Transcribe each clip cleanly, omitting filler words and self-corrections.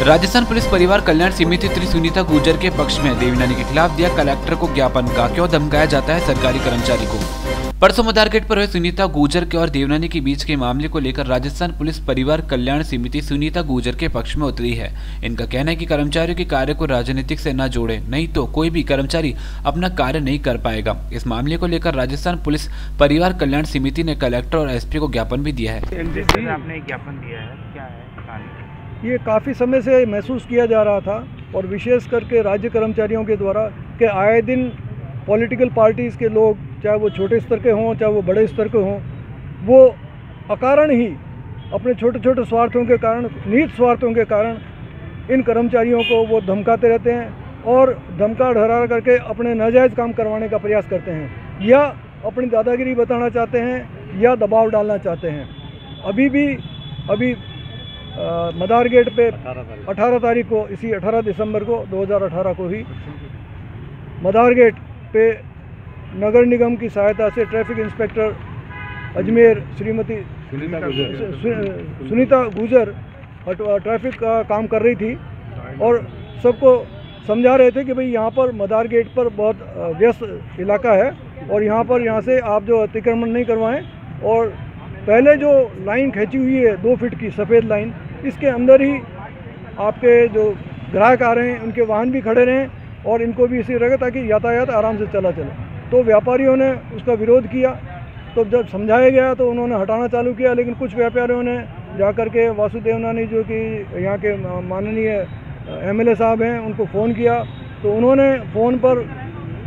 Rajasthan police परिवार कल्याण समिति श्री सुनीता गुर्जर के पक्ष में देवनानी के खिलाफ दिया कलेक्टर को ज्ञापन का क्यों धमकाया जाता है सरकारी कर्मचारी को। परसों मदार गेट पर हुए सुनीता गुर्जर के और देवनानी के बीच के मामले को लेकर राजस्थान पुलिस परिवार कल्याण समिति सुनीता गुर्जर के पक्ष में उतरी है। इनका कहना है कि कर्मचारियों के कार्य को राजनीतिक से न जोड़े, नहीं तो कोई भी कर्मचारी अपना कार्य नहीं कर पाएगा। इस मामले को लेकर राजस्थान पुलिस परिवार कल्याण समिति ने कलेक्टर और एसपी को ज्ञापन भी दिया है। आपने ज्ञापन दिया है, क्या है? ये काफ़ी समय से महसूस किया जा रहा था और विशेष करके राज्य कर्मचारियों के द्वारा कि आए दिन पॉलिटिकल पार्टीज़ के लोग, चाहे वो छोटे स्तर के हों चाहे वो बड़े स्तर के हों, वो अकारण ही अपने छोटे छोटे स्वार्थों के कारण, निहित स्वार्थों के कारण इन कर्मचारियों को वो धमकाते रहते हैं और धमका डरा करके अपने नाजायज़ काम करवाने का प्रयास करते हैं या अपनी दादागिरी बताना चाहते हैं या दबाव डालना चाहते हैं। अभी मदार गेट पे 18 तारीख को, इसी 18 दिसंबर को 2018 को ही मदार गेट पे नगर निगम की सहायता से traffic inspector Ajmer Shrimati Sunita Gurjar traffic का काम कर रही थी और सबको समझा रहे थे कि भाई यहाँ पर मदार गेट पर बहुत व्यस्त इलाका है और यहाँ से आप जो अतिक्रमण नहीं करवाएं, और पहले जो लाइन खींची हुई है 2 फीट की सफ़ेद लाइन, इसके अंदर ही आपके जो ग्राहक आ रहे हैं उनके वाहन भी खड़े रहें और इनको भी इसी रहे ताकि यातायात आराम से चला चले। तो व्यापारियों ने उसका विरोध किया, तो जब समझाया गया तो उन्होंने हटाना चालू किया, लेकिन कुछ व्यापारियों ने जाकर के वासुदेवनानी जो कि यहाँ के माननीय एमएलए साहब हैं उनको फ़ोन किया, तो उन्होंने फ़ोन पर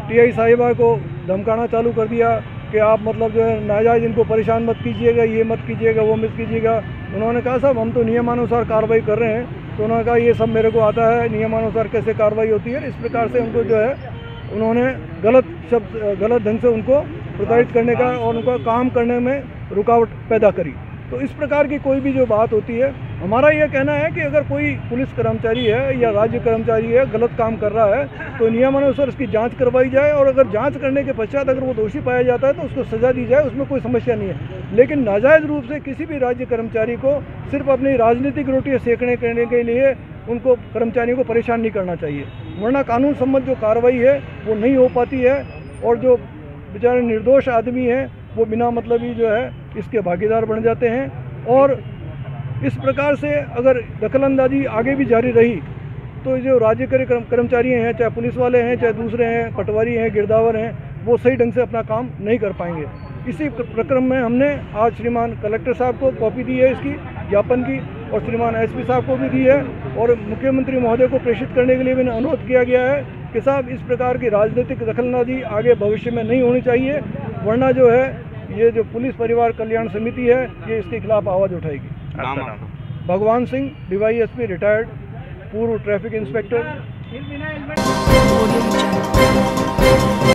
टीआई साहिबा को धमकाना चालू कर दिया कि आप मतलब जो है नाजायज़ इनको परेशान मत कीजिएगा, ये मत कीजिएगा, वो मत कीजिएगा। उन्होंने कहा साहब हम तो नियमानुसार कार्रवाई कर रहे हैं। तो उन्होंने कहा ये सब मेरे को आता है, नियमानुसार कैसे कार्रवाई होती है। इस प्रकार से उनको जो है उन्होंने गलत ढंग से उनको प्रताड़ित करने का और उनका काम करने में रुकावट पैदा करी। तो इस प्रकार की कोई भी जो बात होती है, हमारा यह कहना है कि अगर कोई पुलिस कर्मचारी है या राज्य कर्मचारी है गलत काम कर रहा है तो नियमानुसार उसकी जांच करवाई जाए और अगर जांच करने के पश्चात अगर वो दोषी पाया जाता है तो उसको सज़ा दी जाए, उसमें कोई समस्या नहीं है। लेकिन नाजायज़ रूप से किसी भी राज्य कर्मचारी को सिर्फ अपनी राजनीतिक रोटियाँ सेकने करने के लिए उनको कर्मचारियों को परेशान नहीं करना चाहिए, वरना कानून सम्मत जो कार्रवाई है वो नहीं हो पाती है और जो बेचारे निर्दोष आदमी हैं वो बिना मतलब ही जो है इसके भागीदार बन जाते हैं। और इस प्रकार से अगर दखलंदाजी आगे भी जारी रही तो जो राज्य कर्मचारी हैं, चाहे पुलिस वाले हैं, चाहे दूसरे हैं, पटवारी हैं, गिरदावर हैं, वो सही ढंग से अपना काम नहीं कर पाएंगे। इसी प्रक्रम में हमने आज श्रीमान कलेक्टर साहब को कॉपी दी है इसकी ज्ञापन की और श्रीमान एसपी साहब को भी दी है और मुख्यमंत्री महोदय को प्रेषित करने के लिए भी अनुरोध किया गया है कि साहब इस प्रकार की राजनीतिक दखलंदाजी आगे भविष्य में नहीं होनी चाहिए, वरना जो है ये जो पुलिस परिवार कल्याण समिति है ये इसके खिलाफ आवाज़ उठाएगी। भगवान सिंह, DYSP रिटायर्ड, पूर्व ट्रैफिक इंस्पेक्टर।